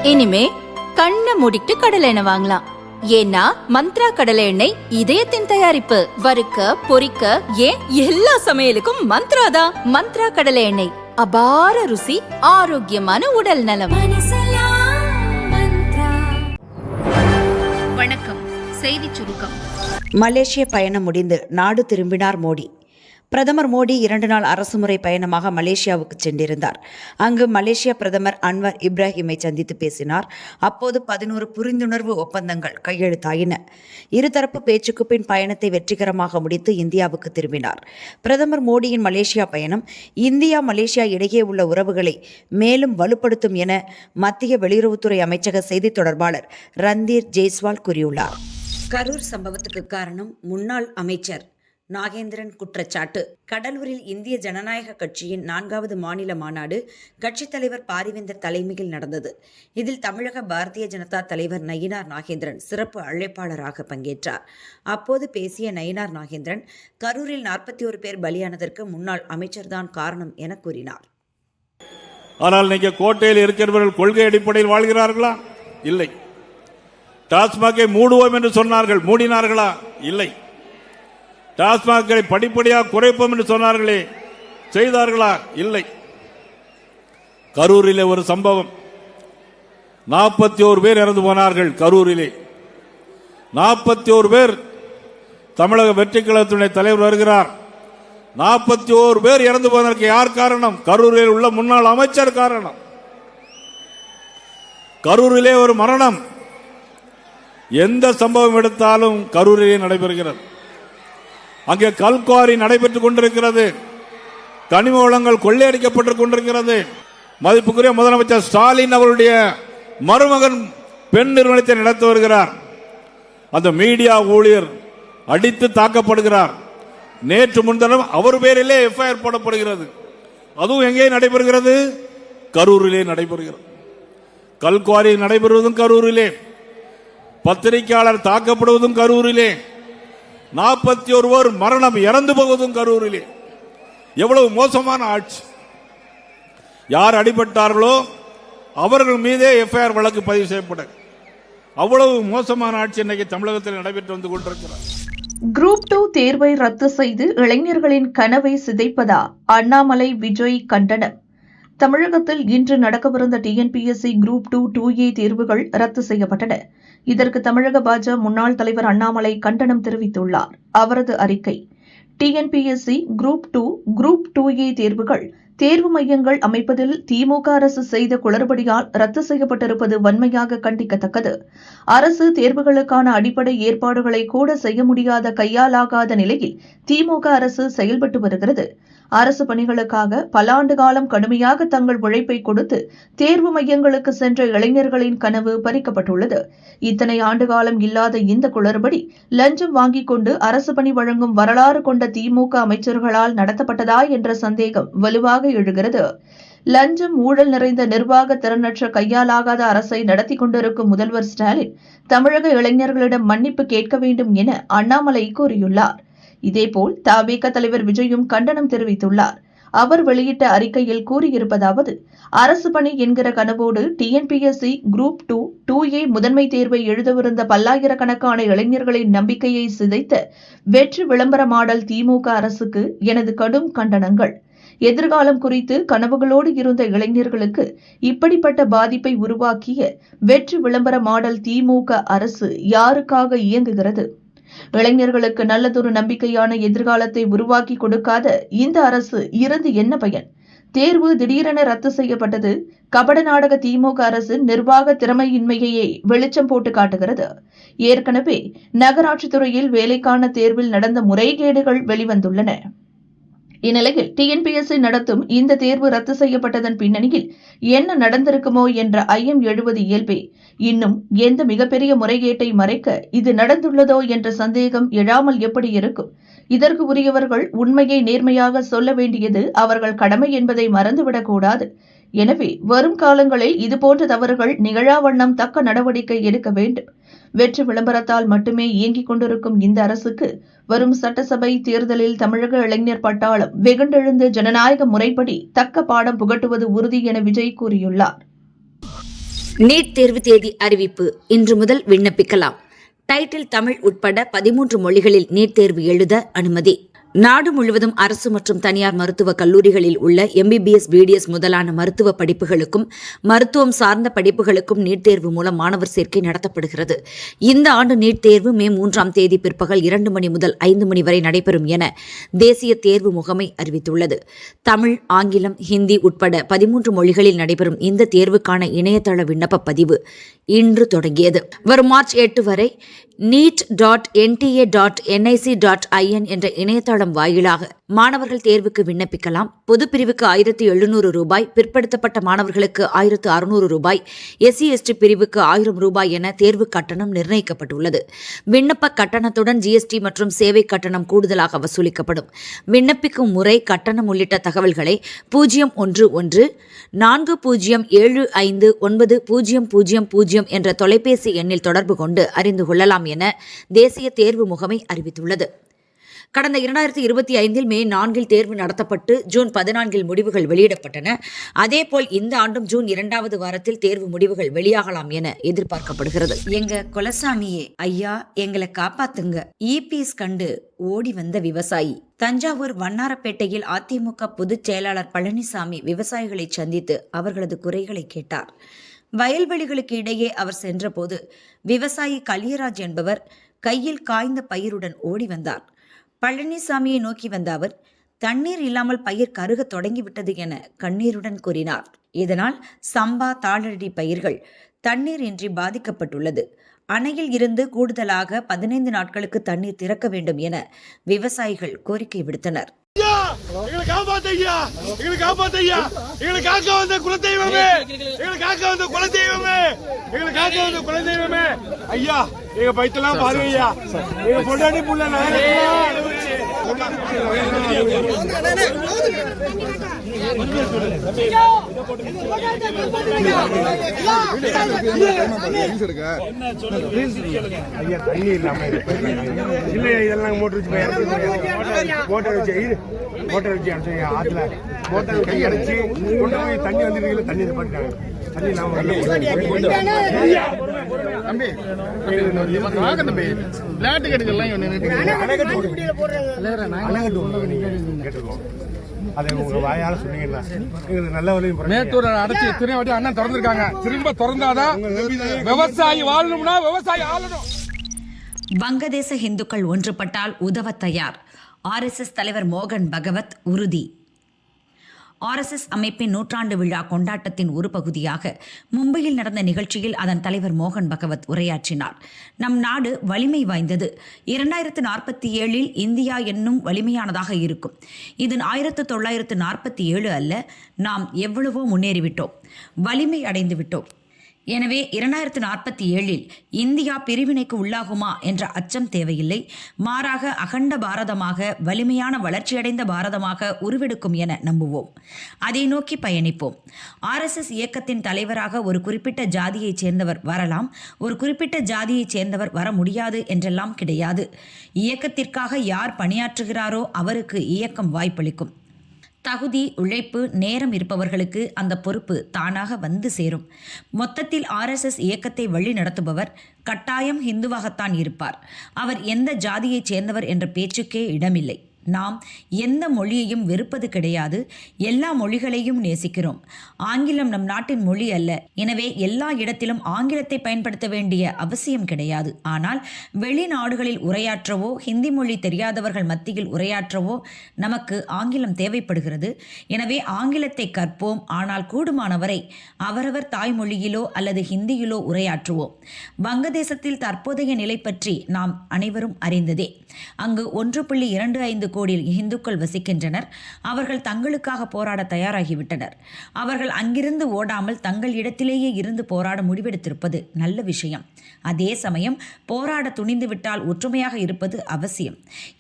இனிமே கண்ணை மூடிட்டு கடலை எண்ணெய் வாங்கலாம். ஏன்னா மந்த்ரா கடலை எண்ணெய் இதயத்தின் தயாரிப்பு. வறுக்க பொரிக்க ஏன் எல்லா சமையலுக்கும் மந்த்ரா தான். மந்த்ரா கடலை எண்ணெய், அபார ருசி, ஆரோக்கியமான உடல் நலம். வணக்கம். செய்தி சுருக்கம். மலேசிய பயணம் முடிந்து நாடு திரும்பினார் மோடி. பிரதமர் மோடி 2 நாள் அரசுமுறை பயணமாக மலேசியாவுக்கு சென்றிருந்தார். அங்கு மலேசிய பிரதமர் அன்வர் இப்ராஹிமை சந்தித்து பேசினார். அப்போது 11 புரிந்துணர்வு ஒப்பந்தங்கள் கையெழுத்தாயின. இருதரப்பு பேச்சுக்கு பின் பயணத்தை வெற்றிகரமாக முடித்து இந்தியாவுக்கு திரும்பினார். பிரதமர் மோடியின் மலேசியா பயணம் இந்தியா மலேசியா இடையே உள்ள உறவுகளை மேலும் வலுப்படுத்தும் என மத்திய வெளியுறவுத்துறை அமைச்சக செய்தி தொடர்பாளர் ரந்தீர் ஜெய்ஸ்வால் கூறியுள்ளார். கரூர் சம்பவத்துக்கு காரணம் முன்னாள் அமைச்சர் நாகேந்திரன் குற்றச்சாட்டு. கடலூரில் இந்திய ஜனநாயக கட்சியின் 4வது மாநில மாநாடு கட்சித் தலைவர் பாரிவேந்தர் தலைமையில் நடந்தது. இதில் தமிழக பாரதிய ஜனதா தலைவர் நயினார் நாகேந்திரன் சிறப்பு அழைப்பாளராக பங்கேற்றார். அப்போது பேசிய நயினார் நாகேந்திரன், கரூரில் 41 பேர் பலியானதற்கு முன்னாள் அமைச்சர்தான் காரணம் என கூறினார். ஆனால் நீங்க கோட்டையில் இருக்கிறவர்கள் கொள்கை அடிப்படையில் வாழ்கிறார்களா? இல்லை. டாஸ்மாகை மூடுவோம் என்று சொன்னார்கள், மூடினார்களா? இல்லை. டாஸ்மாகை படிப்படியாக குறைப்போம் என்று சொன்னார்களே, செய்தார்களா? இல்லை. கரூரிலே ஒரு சம்பவம், 41 பேர் இறந்து போனார்கள். கரூரிலே 41 பேர். தமிழக வெற்றி கழகத்துடைய தலைவர் வருகிறார். 41 பேர் இறந்து போனதற்கு யார் காரணம்? கரூரில் உள்ள முன்னாள் அமைச்சர் காரணம். கரூரிலே ஒரு மரணம். எந்த சம்பவம் எடுத்தாலும் கரூரிலே நடைபெறுகிறது. அங்கே கல்குவாரி நடைபெற்றுக் கொண்டிருக்கிறது. கனிம வளங்கள் கொள்ளையடிக்கப்பட்டுக் கொண்டிருக்கிறது. மதிப்புக்குரிய முதலமைச்சர் ஸ்டாலின் அவருடைய மருமகன் பெண் நிறுவனத்தை நடத்தி வருகிறார். அந்த மீடியா ஊழியர் அடித்து தாக்கப்படுகிறார். நேற்று முன்தினம் அவர் பேரிலே எஃப்ஐஆர் போடப்படுகிறது. அதுவும் எங்கே நடைபெறுகிறது? கரூரிலே நடைபெறுகிறது. கல்குவாரி நடைபெறுவதும் கரூரிலே, பத்திரிகையாளர் தாக்கப்படுவதும் கரூரிலே, 41 பேர் மரணம், இறந்து போவதும் கரூரிலே. எவ்வளவு மோசமான ஆட்சி! யார் அடிபட்டார்களோ அவர்கள் மீதே எஃப்ஐஆர் வழக்கு பதிவு செய்யப்படும். அவ்வளவு மோசமான ஆட்சி இன்னைக்கு தமிழகத்தில் நடைபெற்று வந்து கொண்டிருக்கிறார். குரூப் 2 தேர்வை ரத்து செய்து இளைஞர்களின் கனவை சிதைப்பதா? அண்ணாமலை விஜய் கண்டனம். தமிழகத்தில் இன்று நடக்கவிருந்த டிஎன்பிஎஸ்சி குரூப் 2 2A தேர்வுகள் ரத்து செய்யப்பட்டன. இதற்கு தமிழக பாஜக முன்னாள் தலைவர் அண்ணாமலை கண்டனம் தெரிவித்துள்ளார். அவரது அறிக்கை: டிஎன்பிஎஸ்சி குரூப் 2 குரூப் 2A தேர்வுகள் தேர்வு மையங்கள் அமைப்பதில் திமுக அரசு செய்த குளறுபடியால் ரத்து செய்யப்பட்டிருப்பது வன்மையாக கண்டிக்கத்தக்கது. அரசு தேர்வுகளுக்கான அடிப்படை ஏற்பாடுகளை கூட செய்ய முடியாத கையாலாகாத நிலையில் திமுக அரசு செயல்பட்டு வருகிறது. அரசு பணிகளுக்காக பல ஆண்டு காலம் கடுமையாக தங்கள் உழைப்பை கொடுத்து தேர்வு மையங்களுக்கு சென்ற இளைஞர்களின் கனவு பறிக்கப்பட்டுள்ளது. இத்தனை ஆண்டு காலம் இல்லாத இந்த குளறுபடி லஞ்சம் வாங்கிக் கொண்டு அரசு பணி வழங்கும் வரலாறு கொண்ட திமுக அமைச்சர்களால் நடத்தப்பட்டதா என்ற சந்தேகம் வலுவாக எழுகிறது. லஞ்சம் ஊழல் நிறைந்த நிர்வாக திறனற்ற கையாலாகாத அரசை நடத்தி கொண்டிருக்கும் முதல்வர் ஸ்டாலின் தமிழக இளைஞர்களிடம் மன்னிப்பு கேட்க வேண்டும் என அண்ணாமலை கூறியுள்ளார். இதேபோல் தவிக தலைவர் விஜயும் கண்டனம் தெரிவித்துள்ளார். அவர் வெளியிட்ட அறிக்கையில் கூறியிருப்பதாவது: அரசு பணி என்கிற கனவோடு டிஎன்பிஎஸ்சி குரூப் 2 2A முதன்மை தேர்வை எழுதவிருந்த பல்லாயிரக்கணக்கான இளைஞர்களின் நம்பிக்கையை சிதைத்த வெற்றி விளம்பர மாடல் திமுக அரசுக்கு எனது கடும் கண்டனங்கள். எதிர்காலம் குறித்து கனவுகளோடு இருந்த இளைஞர்களுக்கு இப்படிப்பட்ட பாதிப்பை உருவாக்கிய வெற்றி விளம்பர மாடல் திமுக அரசு யாருக்காக இயங்குகிறது? இளைஞர்களுக்கு நல்லதொரு நம்பிக்கையான எதிர்காலத்தை உருவாக்கி கொடுக்காத இந்த அரசு இருந்து என்ன பயன்? தேர்வு திடீரென ரத்து செய்யப்பட்டது கபட நாடக திமுக அரசின் நிர்வாக திறமையின்மையை வெளிச்சம் போட்டு காட்டுகிறது. ஏற்கனவே நகராட்சித்துறையில் வேலைக்கான தேர்வில் நடந்த முறைகேடுகள் வெளிவந்துள்ளன. இந்நிலையில் டிஎன்பிஎஸ்சி நடத்தும் இந்த தேர்வு ரத்து செய்யப்பட்டதன் பின்னணியில் என்ன நடந்திருக்குமோ என்ற ஐயம் எழுவது இயல்பே. இன்னும் எந்த மிகப்பெரிய முறைகேட்டை மறைக்க இது நடந்துள்ளதோ என்ற சந்தேகம் எழாமல் எப்படி இருக்கும்? இதற்கு உரியவர்கள் உண்மையை நேர்மையாக சொல்ல வேண்டியது அவர்கள் கடமை என்பதை மறந்துவிடக்கூடாது. எனவே வரும் காலங்களில் இதுபோன்ற தவறுகள் நிகழா வண்ணம் தக்க நடவடிக்கை எடுக்க வேண்டும். வெற்றி விளம்பரத்தால் மட்டுமே இயங்கிக் கொண்டிருக்கும் இந்த அரசுக்கு வரும் சட்டசபை தேர்தலில் தமிழக இளைஞர் பட்டாளம் வெகுண்டெழுந்து ஜனநாயக முறைப்படி தக்க பாடம் புகட்டுவது உறுதி என விஜய் கூறியுள்ளார். நீட் தேர்வு தேதி அறிவிப்பு இன்று முதல் விண்ணப்பிக்கலாம். டைட்டில் தமிழ் உட்பட 13 மொழிகளில் நீட் தேர்வு எழுத அனுமதி. நாடு முழுவதும் அரசு மற்றும் தனியார் மருத்துவக் கல்லூரிகளில் உள்ள MBBS, BDS முதலான மருத்துவ படிப்புகளுக்கும் மருத்துவம் சார்ந்த படிப்புகளுக்கும் நீட் தேர்வு மூலம் மாணவர் சேர்க்கை நடத்தப்படுகிறது. இந்த ஆண்டு நீட் தேர்வு மே 3ஆம் தேதி பிற்பகல் 2 மணி முதல் 5 மணி வரை நடைபெறும் என தேசிய தேர்வு முகமை அறிவித்துள்ளது. தமிழ், ஆங்கிலம், ஹிந்தி உட்பட 13 மொழிகளில் நடைபெறும் இந்த தேர்வுக்கான இணையதள விண்ணப்ப பதிவு இன்று தொடங்கியது. வரும் மார்ச் 8 வரை neet.nta.nic.in என்ற இணையதளம் வாயிலாக மாணவர்கள் தேர்வுக்கு விண்ணப்பிக்கலாம். பொதுப்பிரிவுக்கு 1700 ரூபாய், பிற்படுத்தப்பட்ட மாணவர்களுக்கு 1600 ரூபாய், SC/ST பிரிவுக்கு 1000 ரூபாய் என தேர்வு கட்டணம் நிர்ணயிக்கப்பட்டுள்ளது. விண்ணப்ப கட்டணத்துடன் GST மற்றும் சேவை கட்டணம் கூடுதலாக வசூலிக்கப்படும். விண்ணப்பிக்கும் முறை, கட்டணம் உள்ளிட்ட தகவல்களை 011-40759000 என்ற தொலைபேசி எண்ணில் தொடர்பு கொண்டு அறிந்து கொள்ளலாம் என தேசிய தேர்வு முகமை அறிவித்துள்ளது. கடந்த 2025 மே 4 தேர்வு நடத்தப்பட்டு ஜூன் 14 முடிவுகள் வெளியிடப்பட்டன. அதேபோல் இந்த ஆண்டும் ஜூன் 2வது வாரத்தில் தேர்வு முடிவுகள் வெளியாகலாம் என எதிர்பார்க்கப்படுகிறது. எங்க குலசாமியே ஐயா, எங்களை காப்பாத்துங்க. EPS கண்டு ஓடி வந்த விவசாயி. தஞ்சாவூர் வண்ணாரப்பேட்டையில் அதிமுக பொதுச் செயலாளர் பழனிசாமி விவசாயிகளை சந்தித்து அவர்களது குறைகளை கேட்டார். வயல்வெளிகளுக்கு இடையே அவர் சென்றபோது விவசாயி கலியராஜ் என்பவர் கையில் காய்ந்த பயிருடன் ஓடி வந்தார். பழனிசாமியை நோக்கி வந்த அவர், தண்ணீர் இல்லாமல் பயிர் கருக தொடங்கிவிட்டது என கண்ணீருடன் கூறினார். இதனால் சம்பா, தாளடி பயிர்கள் தண்ணீர் இன்றி பாதிக்கப்பட்டுள்ளது. அணையில் இருந்து கூடுதலாக 15 நாட்களுக்கு தண்ணீர் திறக்க வேண்டும் என விவசாயிகள் கோரிக்கை விடுத்தனர். ஐயா, எங்க பைத்தெல்லாம் பாருங்க. எங்க பொண்டாட்டி புள்ள ஐயா, தண்ணி இல்லாம இல்லையா? இதெல்லாம் மோட்டர் வச்சு ஆத்துல மோட்டர் கை அடைச்சு கொண்டு போய் தண்ணி வந்துருக்கீங்களா? தண்ணி பண்ணிட்டாங்க. தண்ணி இல்லாம அதை உங்க வாயால சொன்னீங்கன்னா எங்களுக்கு நல்ல வழியும். மேட்டூர் அடைச்சி எத்தனை வாட்டி அண்ணன் திறந்திருக்காங்க. திரும்ப திறந்தாதான் விவசாயி வாழணும்னா விவசாயி ஆளணும். வங்கதேச இந்துக்கள் ஒன்றுபட்டால் உதவ தயார். RSS தலைவர் மோகன் பகவத் உறுதி. RSS அமைப்பின் 100ஆண்டு விழா கொண்டாட்டத்தின் ஒரு பகுதியாக மும்பையில் நடந்த நிகழ்ச்சியில் அதன் தலைவர் மோகன் பகவத் உரையாற்றினார். நம் நாடு வலிமை வாய்ந்தது. 2047 இந்தியா என்னும் வலிமையானதாக இருக்கும். இது 1947 அல்ல. நாம் எவ்வளவோ முன்னேறிவிட்டோம், வலிமை அடைந்து விட்டோம். எனவே 2047 இந்தியா பிரிவினைக்கு உள்ளாகுமா என்ற அச்சம் தேவையில்லை. மாறாக அகண்ட பாரதமாக, வலிமையான வளர்ச்சியடைந்த பாரதமாக உருவெடுக்கும் என நம்புவோம். அதை நோக்கி பயணிப்போம். RSS இயக்கத்தின் தலைவராக ஒரு குறிப்பிட்ட ஜாதியைச் சேர்ந்தவர் வரலாம், ஒரு குறிப்பிட்ட ஜாதியைச் சேர்ந்தவர் வர முடியாது என்றெல்லாம் கிடையாது. இயக்கத்திற்காக யார் பணியாற்றுகிறாரோ அவருக்கு இயக்கம் வாய்ப்பளிக்கும். தகுதி, உழைப்பு, நேரம் இருப்பவர்களுக்கு அந்த பொறுப்பு தானாக வந்து சேரும். மொத்தத்தில் RSS இயக்கத்தை வழி நடத்துபவர் கட்டாயம் ஹிந்துவாகத்தான் இருப்பார். அவர் எந்த ஜாதியைச் சேர்ந்தவர் என்ற பேச்சுக்கே இடமில்லை. நாம் எந்த மொழியையும் வெறுப்பது கிடையாது. எல்லா மொழிகளையும் நேசிக்கிறோம். ஆங்கிலம் நம் நாட்டின் மொழி அல்ல. எனவே எல்லா இடத்திலும் ஆங்கிலத்தை பயன்படுத்த வேண்டிய அவசியம் கிடையாது. ஆனால் வெளிநாடுகளில் உரையாற்றவோ, ஹிந்தி மொழி தெரியாதவர்கள் மத்தியில் உரையாற்றவோ நமக்கு ஆங்கிலம் தேவைப்படுகிறது. எனவே ஆங்கிலத்தை கற்போம். ஆனால் கூடுமானவரை அவரவர் தாய்மொழியிலோ அல்லது ஹிந்தியிலோ உரையாற்றுவோம். வங்கதேசத்தில் தற்போதைய நிலை பற்றி நாம் அனைவரும் அறிந்ததே. அங்கு 1.25 கோடி இந்துக்கள் வசிக்கின்றனர். அவர்கள் தங்களுக்காக போராட தயாராகிவிட்டனர். அவர்கள் அங்கிருந்து ஓடாமல் தங்கள் இடத்திலேயே இருந்து போராட முடிவெடுத்திருப்பது நல்ல விஷயம். அதே சமயம் போராட துணிந்துவிட்டால் ஒற்றுமையாக இருப்பது அவசியம்.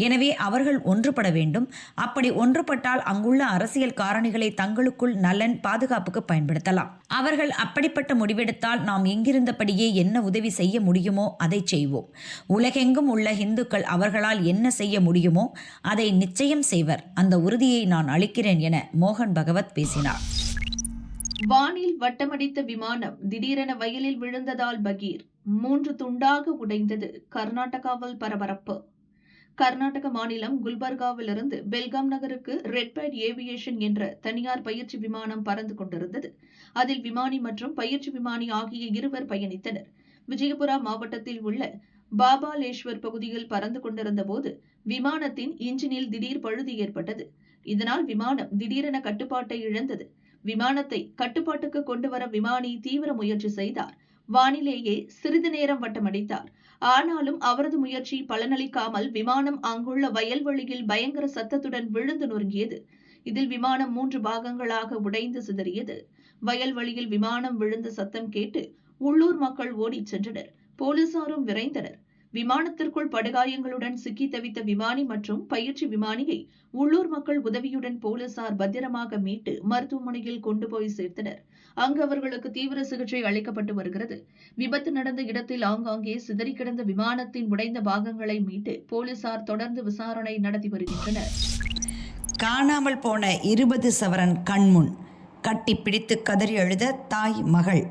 எனவே அவர்கள் ஒன்றுபட வேண்டும். அப்படி ஒன்றுபட்டால் அங்குள்ள அரசியல் காரணிகளை தங்களுக்குள் நலன், பாதுகாப்புக்கு பயன்படுத்தலாம். அவர்கள் அப்படிப்பட்ட முடிவெடுத்தால் நாம் இங்கிருந்தபடியே என்ன உதவி செய்ய முடியுமோ அதை செய்வோம். உலகெங்கும் உள்ள இந்துக்கள் அவர்களால் என்ன செய்ய முடியுமோ அதை நிச்சயம் செய்வர். அந்த உறுதியை நான் அளிக்கிறேன் என மோகன் பகவத் பேசினார். வானில் வட்டமடித்த விமானம் திடீரென வயலில் விழுந்ததால் பகீர் 3 துண்டாக உடைந்தது. கர்நாடகாவில் பரபரப்பு. கர்நாடக மாநிலம் குல்பர்காவிலிருந்து பெல்காம் நகருக்கு ரெட்பேட் ஏவியேஷன் என்ற தனியார் பயிற்சி விமானம் பறந்து கொண்டிருந்தது. அதில் விமானி மற்றும் பயிற்சி விமானி ஆகிய இருவர் பயணித்தனர். விஜயபுரா மாவட்டத்தில் உள்ள பாபாலேஸ்வர் பகுதியில் பறந்து கொண்டிருந்த போது விமானத்தின் இன்ஜினில் திடீர் பழுது ஏற்பட்டது. இதனால் விமானம் திடீரென கட்டுப்பாட்டை இழந்தது. விமானத்தை கட்டுப்பாட்டுக்கு கொண்டுவர விமானி தீவிர முயற்சி செய்தார். வானிலேயே சிறிது நேரம் வட்டமடித்தார். ஆனாலும் அவரது முயற்சி பலனளிக்காமல் விமானம் அங்குள்ள வயல்வெளியில் பயங்கர சத்தத்துடன் விழுந்து நொறுங்கியது. இதில் விமானம் 3 பாகங்களாக உடைந்து சிதறியது. வயல்வெளியில் விமானம் விழுந்த சத்தம் கேட்டு உள்ளூர் மக்கள் ஓடிச் சென்றனர். போலீசாரும் விரைந்தனர். விமானத்திற்குள் படுகாயங்களுடன் சிக்கி தவித்த விமானி மற்றும் பயிற்சி விமானியை உள்ளூர் மக்கள் உதவியுடன் போலீசார் பத்திரமாக மீட்டு மருத்துவமனையில் கொண்டு போய் சேர்த்தனர். அங்கு அவர்களுக்கு தீவிர சிகிச்சை அளிக்கப்பட்டு வருகிறது. விபத்து நடந்த இடத்தில் ஆங்காங்கே சிதறி கிடந்த விமானத்தின் உடைந்த பாகங்களை மீட்டு போலீசார் தொடர்ந்து விசாரணை நடத்தி வருகின்றனர். காணாமல் போன 20 சவரன் கண்முன் கட்டி பிடித்து கதறி அழுத தாய் மகள்.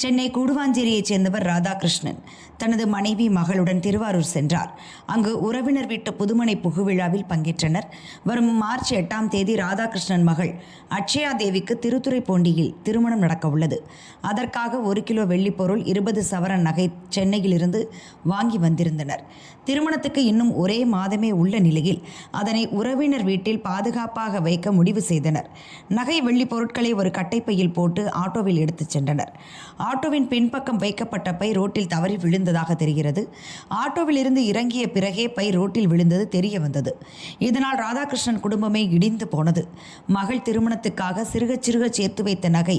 சென்னை கூடுவாஞ்சேரியைச் சேர்ந்தவர் ராதாகிருஷ்ணன் தனது மனைவி மகளுடன் திருவாரூர் சென்றார். அங்கு உறவினர் வீட்டு புதுமனை புகுவிழாவில் பங்கேற்றனர். வரும் மார்ச் 8ஆம் தேதி ராதாகிருஷ்ணன் மகள் அட்சயா தேவிக்கு திருத்துறைப்பூண்டியில் திருமணம் நடக்க உள்ளது. அதற்காக 1 கிலோ வெள்ளிப்பொருள் 20 சவரன் நகை சென்னையிலிருந்து வாங்கி வந்திருந்தனர். திருமணத்துக்கு இன்னும் ஒரே மாதமே உள்ள நிலையில் அதனை உறவினர் வீட்டில் பாதுகாப்பாக வைக்க முடிவு செய்தனர். நகை வெள்ளி பொருட்களை ஒரு கட்டைப்பையில் போட்டு ஆட்டோவில் எடுத்துச் சென்றனர். ஆட்டோவின் பின்பக்கம் வைக்கப்பட்ட பை ரோட்டில் தவறி விழுந்ததாக தெரிகிறது. ஆட்டோவில் இருந்து இறங்கிய பிறகே பை ரோட்டில் விழுந்தது தெரிய வந்தது. இதனால் ராதாகிருஷ்ணன் குடும்பமே இடிந்து போனது. மகள் திருமணத்துக்காக சிறுக சிறுக சேர்த்து வைத்த நகை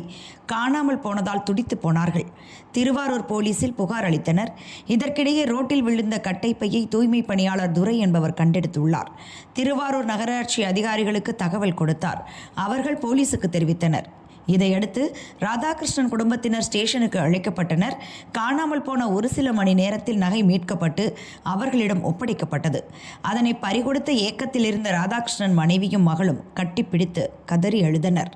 காணாமல் போனதால் துடித்து போனார்கள். திருவாரூர் போலீசில் புகார் அளித்தனர். இதற்கிடையே ரோட்டில் விழுந்த கட்டைப்பையை தூய்மை பணியாளர் துரை என்பவர் கண்டெடுத்துள்ளார். திருவாரூர் நகராட்சி அதிகாரிகளுக்கு தகவல் கொடுத்தார். அவர்கள் போலீசுக்கு தெரிவித்தனர். இதையடுத்து ராதாகிருஷ்ணன் குடும்பத்தினர் ஸ்டேஷனுக்கு அழைக்கப்பட்டனர். காணாமல் போன ஒரு சில மணி நேரத்தில் நகை மீட்கப்பட்டு அவர்களிடம் ஒப்படைக்கப்பட்டது. அதனை பறிகொடுத்த ஏக்கத்தில் இருந்த ராதாகிருஷ்ணன் மனைவியும் மகளும் கட்டிப்பிடித்து கதறி அழுதனர்.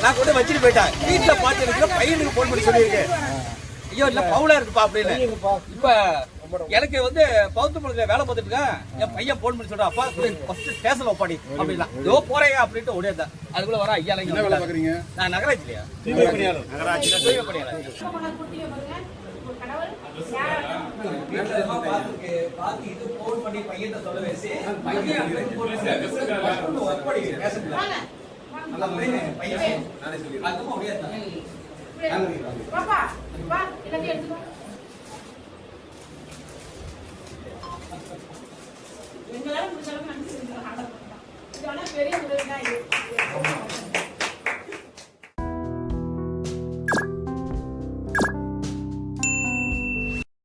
நான் கூட வச்சுட்டு போயிட்டேன். வீட்டுல பாத்து இருக்கிற பையனுக்கு போன் பண்ணி சொல்லியிருக்கேன். ஐயோ இல்ல பவுலா இருக்குப்பா அப்படின்னு. இப்ப எனக்கு வந்து பௌத்தமலத்துல வேலை பார்த்துட்டு இருக்கேன். என் பையன் போன் பண்ணி சொல்றான், அப்பா ஃபர்ஸ்ட் ஸ்டேஷன்ல ஒப்பாடி அப்படின்னா இதோ போறேன் அப்படின்ட்டு ஓடியாதான். அதுக்குள்ள வர ஐயா வேலை பாக்குறீங்க? நான் நகராட்சிலையா தூய்மை பணியாளர். நகராட்சியில தூய்மை பணியாளர். பாத்து இது போன் பண்ணி பையன் சொல்ல வச்சு பையன் ஒப்பாடி பேசல. பையன் நானே சொல்லி அதுவும் பாப்பா வா எல்லாத்தையும் எடுத்துக்கோ. எங்களால முடிஞ்ச அளவுக்கு நாங்க செஞ்சோம். ஆர்டர் பண்ணோம். இது ஆனா பெரிய உதவி தான் இது.